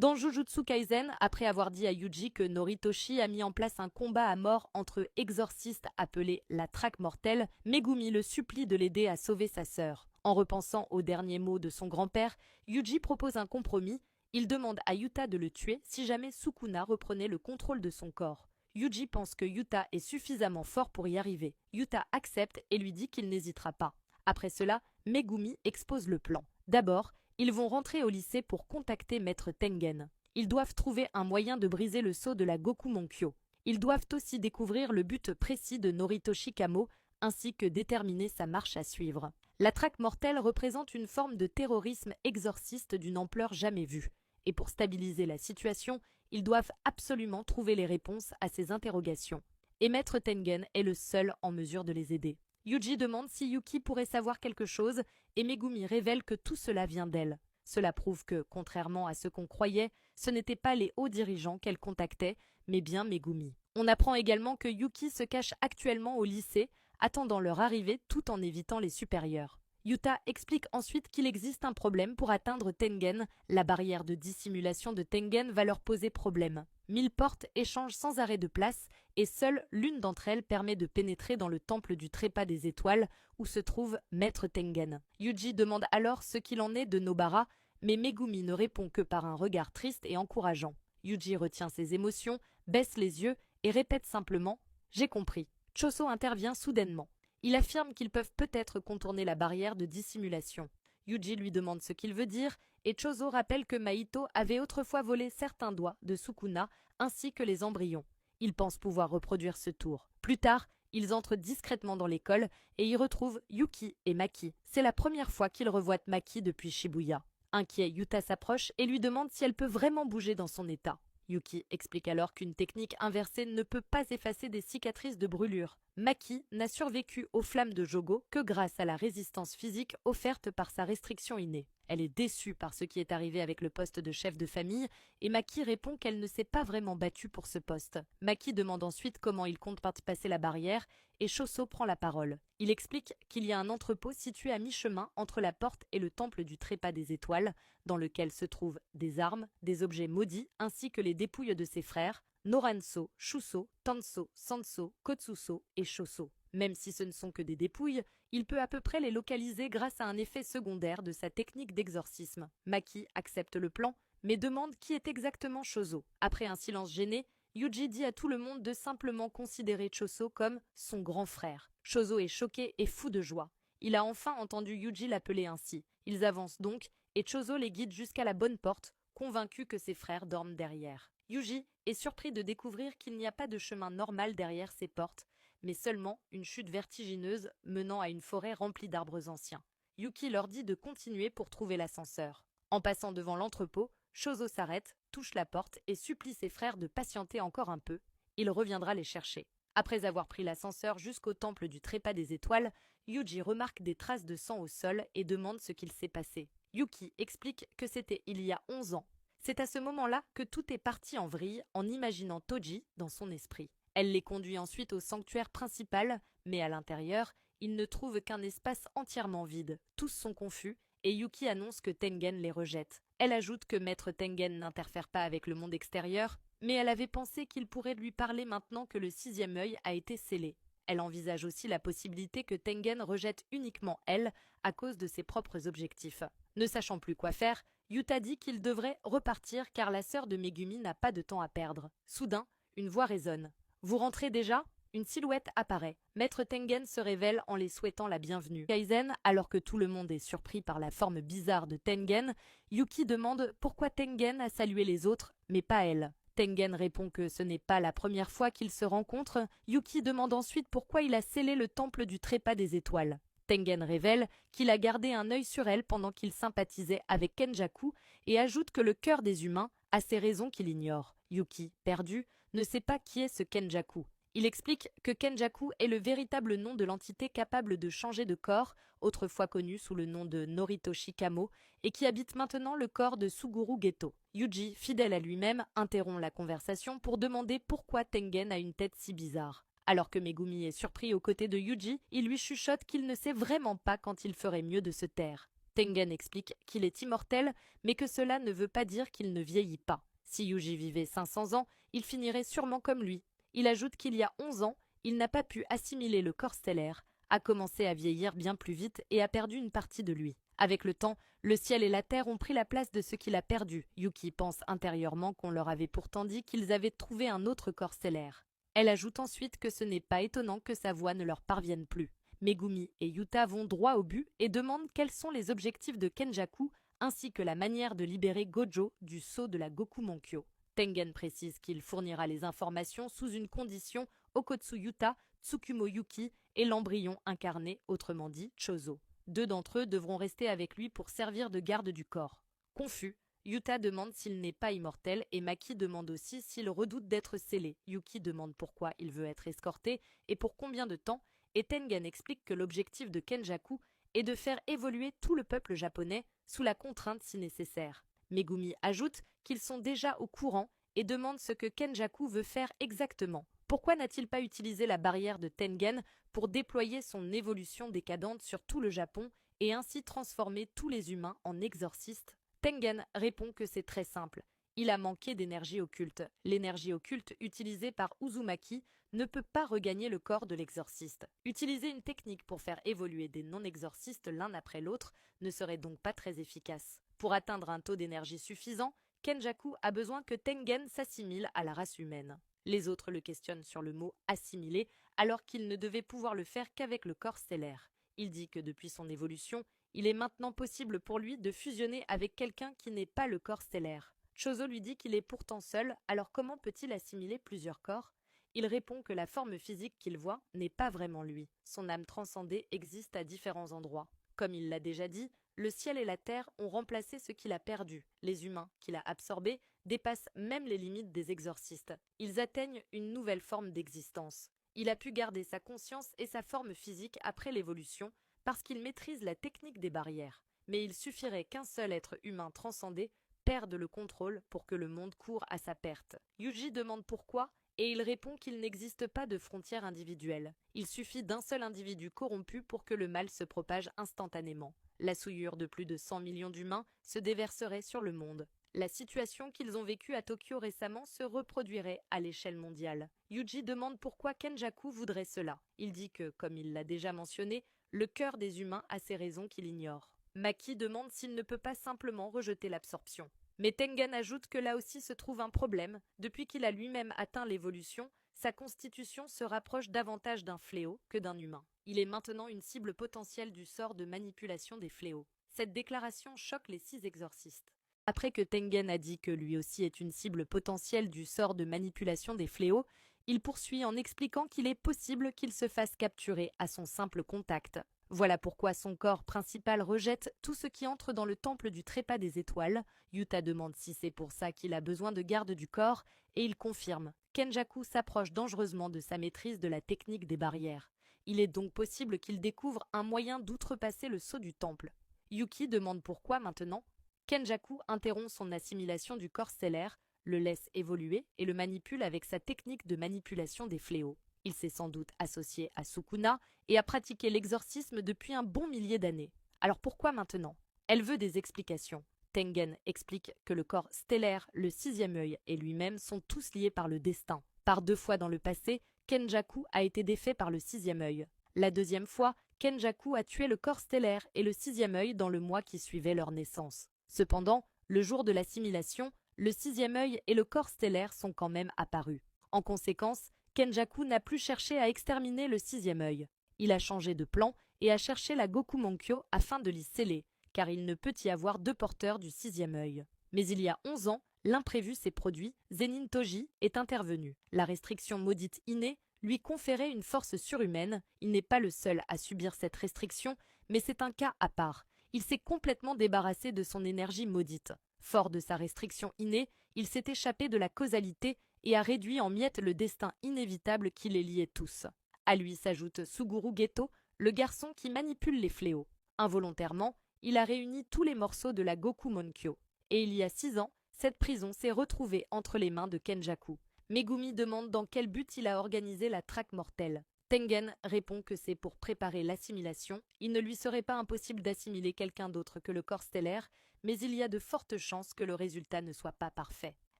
Dans Jujutsu Kaisen, après avoir dit à Yuji que Noritoshi a mis en place un combat à mort entre exorcistes appelé la Traque Mortelle, Megumi le supplie de l'aider à sauver sa sœur. En repensant aux derniers mots de son grand-père, Yuji propose un compromis. Il demande à Yuta de le tuer si jamais Sukuna reprenait le contrôle de son corps. Yuji pense que Yuta est suffisamment fort pour y arriver. Yuta accepte et lui dit qu'il n'hésitera pas. Après cela, Megumi expose le plan. D'abord, ils vont rentrer au lycée pour contacter Maître Tengen. Ils doivent trouver un moyen de briser le sceau de la Gokumonkyo. Ils doivent aussi découvrir le but précis de Noritoshi Kamo, ainsi que déterminer sa marche à suivre. La traque mortelle représente une forme de terrorisme exorciste d'une ampleur jamais vue. Et pour stabiliser la situation, ils doivent absolument trouver les réponses à ces interrogations. Et Maître Tengen est le seul en mesure de les aider. Yuji demande si Yuki pourrait savoir quelque chose et Megumi révèle que tout cela vient d'elle. Cela prouve que, contrairement à ce qu'on croyait, ce n'étaient pas les hauts dirigeants qu'elle contactait, mais bien Megumi. On apprend également que Yuki se cache actuellement au lycée, attendant leur arrivée tout en évitant les supérieurs. Yuta explique ensuite qu'il existe un problème pour atteindre Tengen. La barrière de dissimulation de Tengen va leur poser problème. 1000 portes échangent sans arrêt de place et seule l'une d'entre elles permet de pénétrer dans le temple du trépas des étoiles où se trouve Maître Tengen. Yuji demande alors ce qu'il en est de Nobara, mais Megumi ne répond que par un regard triste et encourageant. Yuji retient ses émotions, baisse les yeux et répète simplement « J'ai compris ». Choso intervient soudainement. Il affirme qu'ils peuvent peut-être contourner la barrière de dissimulation. Yuji lui demande ce qu'il veut dire et Choso rappelle que Mahito avait autrefois volé certains doigts de Sukuna ainsi que les embryons. Il pense pouvoir reproduire ce tour. Plus tard, ils entrent discrètement dans l'école et y retrouvent Yuki et Maki. C'est la première fois qu'ils revoient Maki depuis Shibuya. Inquiet, Yuta s'approche et lui demande si elle peut vraiment bouger dans son état. Yuki explique alors qu'une technique inversée ne peut pas effacer des cicatrices de brûlure. Maki n'a survécu aux flammes de Jogo que grâce à la résistance physique offerte par sa restriction innée. Elle est déçue par ce qui est arrivé avec le poste de chef de famille et Maki répond qu'elle ne s'est pas vraiment battue pour ce poste. Maki demande ensuite comment il compte passer la barrière et Choso prend la parole. Il explique qu'il y a un entrepôt situé à mi-chemin entre la porte et le temple du trépas des étoiles, dans lequel se trouvent des armes, des objets maudits ainsi que les dépouilles de ses frères, Noranso, Shuso, Tanso, Sanso, Kotsuso et Shoso. Même si ce ne sont que des dépouilles, il peut à peu près les localiser grâce à un effet secondaire de sa technique d'exorcisme. Maki accepte le plan, mais demande qui est exactement Choso. Après un silence gêné, Yuji dit à tout le monde de simplement considérer Choso comme son grand frère. Choso est choqué et fou de joie. Il a enfin entendu Yuji l'appeler ainsi. Ils avancent donc, et Choso les guide jusqu'à la bonne porte, convaincu que ses frères dorment derrière. Yuji est surpris de découvrir qu'il n'y a pas de chemin normal derrière ces portes, mais seulement une chute vertigineuse menant à une forêt remplie d'arbres anciens. Yuki leur dit de continuer pour trouver l'ascenseur. En passant devant l'entrepôt, Choso s'arrête, touche la porte et supplie ses frères de patienter encore un peu. Il reviendra les chercher. Après avoir pris l'ascenseur jusqu'au temple du trépas des étoiles, Yuji remarque des traces de sang au sol et demande ce qu'il s'est passé. Yuki explique que c'était il y a 11 ans. C'est à ce moment-là que tout est parti en vrille en imaginant Toji dans son esprit. Elle les conduit ensuite au sanctuaire principal, mais à l'intérieur, ils ne trouvent qu'un espace entièrement vide. Tous sont confus et Yuki annonce que Tengen les rejette. Elle ajoute que Maître Tengen n'interfère pas avec le monde extérieur, mais elle avait pensé qu'il pourrait lui parler maintenant que le 6e œil a été scellé. Elle envisage aussi la possibilité que Tengen rejette uniquement elle à cause de ses propres objectifs. Ne sachant plus quoi faire, Yuta dit qu'il devrait repartir car la sœur de Megumi n'a pas de temps à perdre. Soudain, une voix résonne. « Vous rentrez déjà ?» Une silhouette apparaît. Maître Tengen se révèle en les souhaitant la bienvenue. Kaizen, alors que tout le monde est surpris par la forme bizarre de Tengen, Yuki demande pourquoi Tengen a salué les autres, mais pas elle. Tengen répond que ce n'est pas la première fois qu'ils se rencontrent. Yuki demande ensuite pourquoi il a scellé le temple du trépas des étoiles. Tengen révèle qu'il a gardé un œil sur elle pendant qu'il sympathisait avec Kenjaku et ajoute que le cœur des humains a ses raisons qu'il ignore. Yuki, perdu, ne sait pas qui est ce Kenjaku. Il explique que Kenjaku est le véritable nom de l'entité capable de changer de corps, autrefois connue sous le nom de Noritoshi Kamo, et qui habite maintenant le corps de Suguru Geto. Yuji, fidèle à lui-même, interrompt la conversation pour demander pourquoi Tengen a une tête si bizarre. Alors que Megumi est surpris aux côtés de Yuji, il lui chuchote qu'il ne sait vraiment pas quand il ferait mieux de se taire. Tengen explique qu'il est immortel, mais que cela ne veut pas dire qu'il ne vieillit pas. Si Yuji vivait 500 ans, il finirait sûrement comme lui. Il ajoute qu'il y a 11 ans, il n'a pas pu assimiler le corps stellaire, a commencé à vieillir bien plus vite et a perdu une partie de lui. Avec le temps, le ciel et la terre ont pris la place de ce qu'il a perdu. Yuki pense intérieurement qu'on leur avait pourtant dit qu'ils avaient trouvé un autre corps stellaire. Elle ajoute ensuite que ce n'est pas étonnant que sa voix ne leur parvienne plus. Megumi et Yuta vont droit au but et demandent quels sont les objectifs de Kenjaku ainsi que la manière de libérer Gojo du sceau de la Gokumonkyo. Tengen précise qu'il fournira les informations sous une condition: Okotsu Yuta, Tsukumo Yuki et l'embryon incarné, autrement dit Chozo. 2 d'entre eux devront rester avec lui pour servir de garde du corps. Confus, Yuta demande s'il n'est pas immortel et Maki demande aussi s'il redoute d'être scellé. Yuki demande pourquoi il veut être escorté et pour combien de temps, et Tengen explique que l'objectif de Kenjaku est de faire évoluer tout le peuple japonais sous la contrainte si nécessaire. Megumi ajoute qu'ils sont déjà au courant et demande ce que Kenjaku veut faire exactement. Pourquoi n'a-t-il pas utilisé la barrière de Tengen pour déployer son évolution décadente sur tout le Japon et ainsi transformer tous les humains en exorcistes? Tengen répond que c'est très simple. Il a manqué d'énergie occulte. L'énergie occulte utilisée par Uzumaki ne peut pas regagner le corps de l'exorciste. Utiliser une technique pour faire évoluer des non-exorcistes l'un après l'autre ne serait donc pas très efficace. Pour atteindre un taux d'énergie suffisant, Kenjaku a besoin que Tengen s'assimile à la race humaine. Les autres le questionnent sur le mot « assimiler » alors qu'il ne devait pouvoir le faire qu'avec le corps stellaire. Il dit que depuis son évolution, il est maintenant possible pour lui de fusionner avec quelqu'un qui n'est pas le corps stellaire. Chozo lui dit qu'il est pourtant seul, alors comment peut-il assimiler plusieurs corps? Il répond que la forme physique qu'il voit n'est pas vraiment lui. Son âme transcendée existe à différents endroits. Comme il l'a déjà dit, le ciel et la terre ont remplacé ce qu'il a perdu. Les humains qu'il a absorbés dépassent même les limites des exorcistes. Ils atteignent une nouvelle forme d'existence. Il a pu garder sa conscience et sa forme physique après l'évolution parce qu'il maîtrise la technique des barrières. Mais il suffirait qu'un seul être humain transcendé perde le contrôle pour que le monde court à sa perte. Yuji demande pourquoi et il répond qu'il n'existe pas de frontières individuelles. Il suffit d'un seul individu corrompu pour que le mal se propage instantanément. La souillure de plus de 100 millions d'humains se déverserait sur le monde. La situation qu'ils ont vécue à Tokyo récemment se reproduirait à l'échelle mondiale. Yuji demande pourquoi Kenjaku voudrait cela. Il dit que, comme il l'a déjà mentionné, le cœur des humains a ses raisons qu'il ignore. Maki demande s'il ne peut pas simplement rejeter l'absorption. Mais Tengen ajoute que là aussi se trouve un problème. Depuis qu'il a lui-même atteint l'évolution, sa constitution se rapproche davantage d'un fléau que d'un humain. Il est maintenant une cible potentielle du sort de manipulation des fléaux. Cette déclaration choque les 6 exorcistes. Après que Tengen a dit que lui aussi est une cible potentielle du sort de manipulation des fléaux, il poursuit en expliquant qu'il est possible qu'il se fasse capturer à son simple contact. Voilà pourquoi son corps principal rejette tout ce qui entre dans le temple du trépas des étoiles. Yuta demande si c'est pour ça qu'il a besoin de garde du corps, et il confirme. Kenjaku s'approche dangereusement de sa maîtrise de la technique des barrières. Il est donc possible qu'il découvre un moyen d'outrepasser le sceau du temple. Yuki demande pourquoi maintenant. Kenjaku interrompt son assimilation du corps stellaire, le laisse évoluer et le manipule avec sa technique de manipulation des fléaux. Il s'est sans doute associé à Sukuna et a pratiqué l'exorcisme depuis un bon millier d'années. Alors pourquoi maintenant? Elle veut des explications. Tengen explique que le corps stellaire, le 6e œil et lui-même sont tous liés par le destin. Par 2 fois dans le passé, Kenjaku a été défait par le 6e œil. La 2e fois, Kenjaku a tué le corps stellaire et le 6e œil dans le mois qui suivait leur naissance. Cependant, le jour de l'assimilation, le 6e œil et le corps stellaire sont quand même apparus. En conséquence, Kenjaku n'a plus cherché à exterminer le 6e œil. Il a changé de plan et a cherché la Gokumonkyo afin de l'y sceller, car il ne peut y avoir 2 porteurs du 6e œil. Mais il y a 11 ans, l'imprévu s'est produit, Zenin Toji est intervenu. La restriction maudite innée lui conférait une force surhumaine. Il n'est pas le seul à subir cette restriction, mais c'est un cas à part. Il s'est complètement débarrassé de son énergie maudite. Fort de sa restriction innée, il s'est échappé de la causalité et a réduit en miettes le destin inévitable qui les liait tous. À lui s'ajoute Suguru Geto, le garçon qui manipule les fléaux. Involontairement, il a réuni tous les morceaux de la Gokumonkyo. Et il y a 6 ans, cette prison s'est retrouvée entre les mains de Kenjaku. Megumi demande dans quel but il a organisé la traque mortelle. Tengen répond que c'est pour préparer l'assimilation. Il ne lui serait pas impossible d'assimiler quelqu'un d'autre que le corps stellaire, mais il y a de fortes chances que le résultat ne soit pas parfait.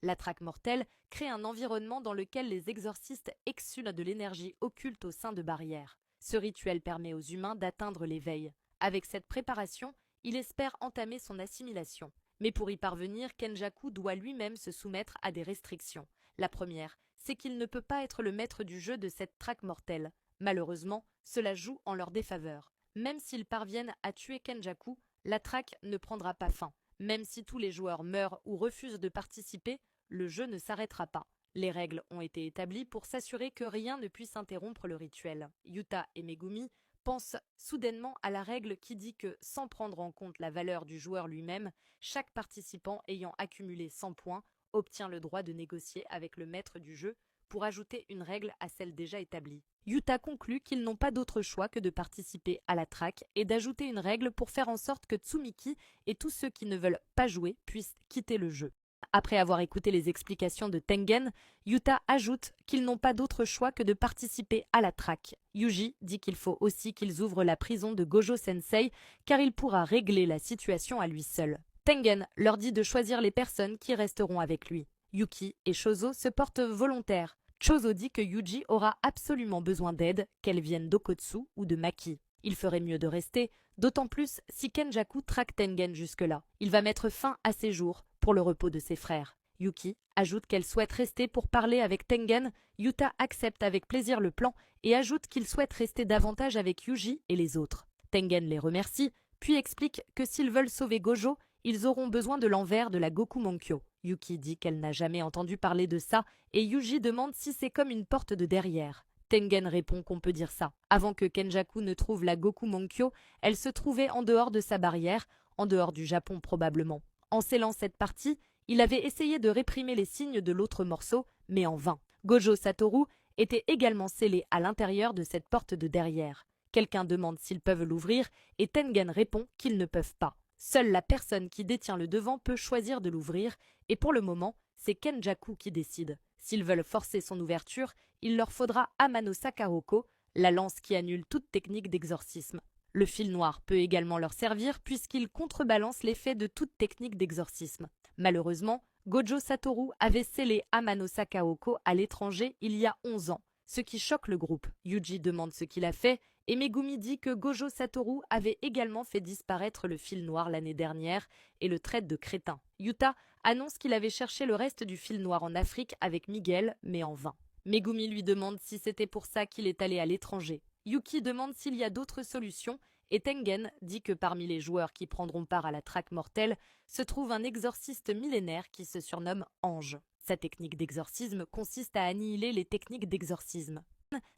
La traque mortelle crée un environnement dans lequel les exorcistes exsulent de l'énergie occulte au sein de barrières. Ce rituel permet aux humains d'atteindre l'éveil. Avec cette préparation, il espère entamer son assimilation. Mais pour y parvenir, Kenjaku doit lui-même se soumettre à des restrictions. La première, c'est qu'il ne peut pas être le maître du jeu de cette traque mortelle. Malheureusement, cela joue en leur défaveur. Même s'ils parviennent à tuer Kenjaku, la traque ne prendra pas fin. Même si tous les joueurs meurent ou refusent de participer, le jeu ne s'arrêtera pas. Les règles ont été établies pour s'assurer que rien ne puisse interrompre le rituel. Yuta et Megumi pensent soudainement à la règle qui dit que, sans prendre en compte la valeur du joueur lui-même, chaque participant ayant accumulé 100 points obtient le droit de négocier avec le maître du jeu pour ajouter une règle à celle déjà établie. Yuta conclut qu'ils n'ont pas d'autre choix que de participer à la traque et d'ajouter une règle pour faire en sorte que Tsumiki et tous ceux qui ne veulent pas jouer puissent quitter le jeu. Après avoir écouté les explications de Tengen, Yuta ajoute qu'ils n'ont pas d'autre choix que de participer à la traque. Yuji dit qu'il faut aussi qu'ils ouvrent la prison de Gojo-sensei car il pourra régler la situation à lui seul. Tengen leur dit de choisir les personnes qui resteront avec lui. Yuki et Chozo se portent volontaires. Chozo dit que Yuji aura absolument besoin d'aide, qu'elle vienne d'Okotsu ou de Maki. Il ferait mieux de rester, d'autant plus si Kenjaku traque Tengen jusque-là. Il va mettre fin à ses jours pour le repos de ses frères. Yuki ajoute qu'elle souhaite rester pour parler avec Tengen. Yuta accepte avec plaisir le plan et ajoute qu'il souhaite rester davantage avec Yuji et les autres. Tengen les remercie, puis explique que s'ils veulent sauver Gojo, ils auront besoin de l'envers de la Gokumonkyo. Yuki dit qu'elle n'a jamais entendu parler de ça et Yuji demande si c'est comme une porte de derrière. Tengen répond qu'on peut dire ça. Avant que Kenjaku ne trouve la Gokumonkyo, elle se trouvait en dehors de sa barrière, en dehors du Japon probablement. En scellant cette partie, il avait essayé de réprimer les signes de l'autre morceau, mais en vain. Gojo Satoru était également scellé à l'intérieur de cette porte de derrière. Quelqu'un demande s'ils peuvent l'ouvrir et Tengen répond qu'ils ne peuvent pas. Seule la personne qui détient le devant peut choisir de l'ouvrir et pour le moment, c'est Kenjaku qui décide. S'ils veulent forcer son ouverture, il leur faudra Amano Sakahoko, la lance qui annule toute technique d'exorcisme. Le fil noir peut également leur servir puisqu'il contrebalance l'effet de toute technique d'exorcisme. Malheureusement, Gojo Satoru avait scellé Amano Sakahoko à l'étranger il y a 11 ans, ce qui choque le groupe. Yuji demande ce qu'il a fait et Megumi dit que Gojo Satoru avait également fait disparaître le fil noir l'année dernière et le traite de crétin. Yuta annonce qu'il avait cherché le reste du fil noir en Afrique avec Miguel, mais en vain. Megumi lui demande si c'était pour ça qu'il est allé à l'étranger. Yuki demande s'il y a d'autres solutions et Tengen dit que parmi les joueurs qui prendront part à la traque mortelle se trouve un exorciste millénaire qui se surnomme Ange. Sa technique d'exorcisme consiste à annihiler les techniques d'exorcisme.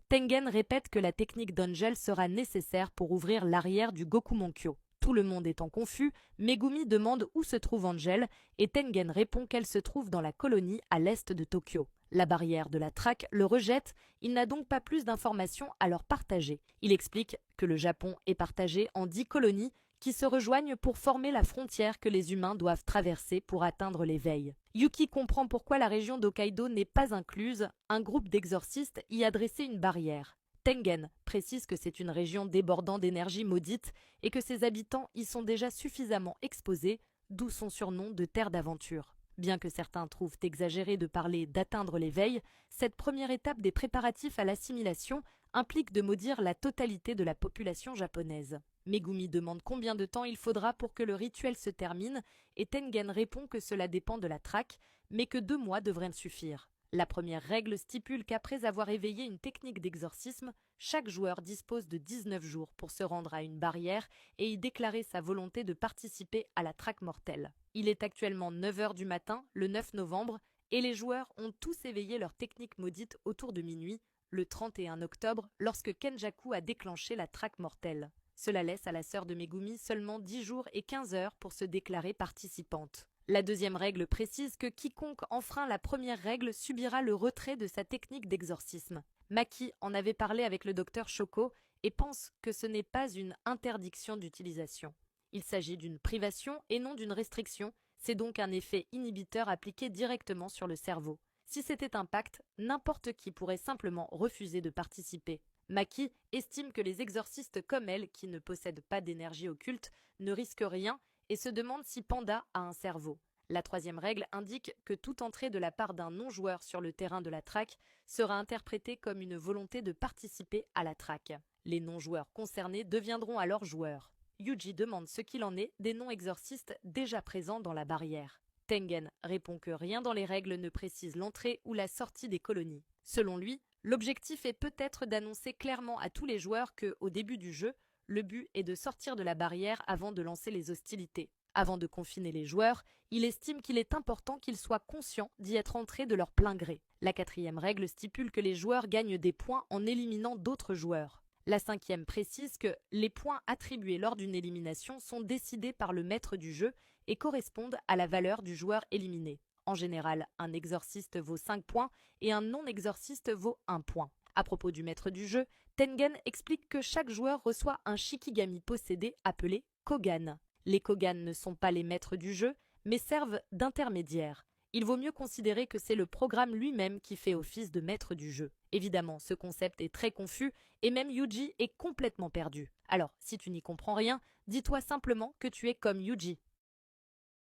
Tengen répète que la technique d'Angel sera nécessaire pour ouvrir l'arrière du Gokumonkyo. Tout le monde étant confus, Megumi demande où se trouve Angel et Tengen répond qu'elle se trouve dans la colonie à l'est de Tokyo. La barrière de la traque le rejette, il n'a donc pas plus d'informations à leur partager. Il explique que le Japon est partagé en 10 colonies qui se rejoignent pour former la frontière que les humains doivent traverser pour atteindre l'éveil. Yuki comprend pourquoi la région d'Hokkaido n'est pas incluse, un groupe d'exorcistes y a dressé une barrière. Tengen précise que c'est une région débordant d'énergie maudite et que ses habitants y sont déjà suffisamment exposés, d'où son surnom de terre d'aventure. Bien que certains trouvent exagéré de parler d'atteindre l'éveil, cette première étape des préparatifs à l'assimilation implique de maudire la totalité de la population japonaise. Megumi demande combien de temps il faudra pour que le rituel se termine et Tengen répond que cela dépend de la traque, mais que 2 mois devraient suffire. La première règle stipule qu'après avoir éveillé une technique d'exorcisme, chaque joueur dispose de 19 jours pour se rendre à une barrière et y déclarer sa volonté de participer à la traque mortelle. Il est actuellement 9 h du matin, le 9 novembre, et les joueurs ont tous éveillé leur technique maudite autour de minuit, le 31 octobre, lorsque Kenjaku a déclenché la traque mortelle. Cela laisse à la sœur de Megumi seulement 10 jours et 15 heures pour se déclarer participante. La deuxième règle précise que quiconque enfreint la première règle subira le retrait de sa technique d'exorcisme. Maki en avait parlé avec le docteur Shoko et pense que ce n'est pas une interdiction d'utilisation. Il s'agit d'une privation et non d'une restriction, c'est donc un effet inhibiteur appliqué directement sur le cerveau. Si c'était un pacte, n'importe qui pourrait simplement refuser de participer. Maki estime que les exorcistes comme elle, qui ne possèdent pas d'énergie occulte, ne risquent rien et se demande si Panda a un cerveau. La troisième règle indique que toute entrée de la part d'un non-joueur sur le terrain de la traque sera interprétée comme une volonté de participer à la traque. Les non-joueurs concernés deviendront alors joueurs. Yuji demande ce qu'il en est des non-exorcistes déjà présents dans la barrière. Tengen répond que rien dans les règles ne précise l'entrée ou la sortie des colonies. Selon lui, l'objectif est peut-être d'annoncer clairement à tous les joueurs que, au début du jeu, le but est de sortir de la barrière avant de lancer les hostilités. Avant de confiner les joueurs, il estime qu'il est important qu'ils soient conscients d'y être entrés de leur plein gré. La quatrième règle stipule que les joueurs gagnent des points en éliminant d'autres joueurs. La cinquième précise que les points attribués lors d'une élimination sont décidés par le maître du jeu et correspondent à la valeur du joueur éliminé. En général, un exorciste vaut 5 points et un non-exorciste vaut 1 point. À propos du maître du jeu, Tengen explique que chaque joueur reçoit un Shikigami possédé appelé Kogan. Les Kogan ne sont pas les maîtres du jeu, mais servent d'intermédiaires. Il vaut mieux considérer que c'est le programme lui-même qui fait office de maître du jeu. Évidemment, ce concept est très confus et même Yuji est complètement perdu. Alors, si tu n'y comprends rien, dis-toi simplement que tu es comme Yuji.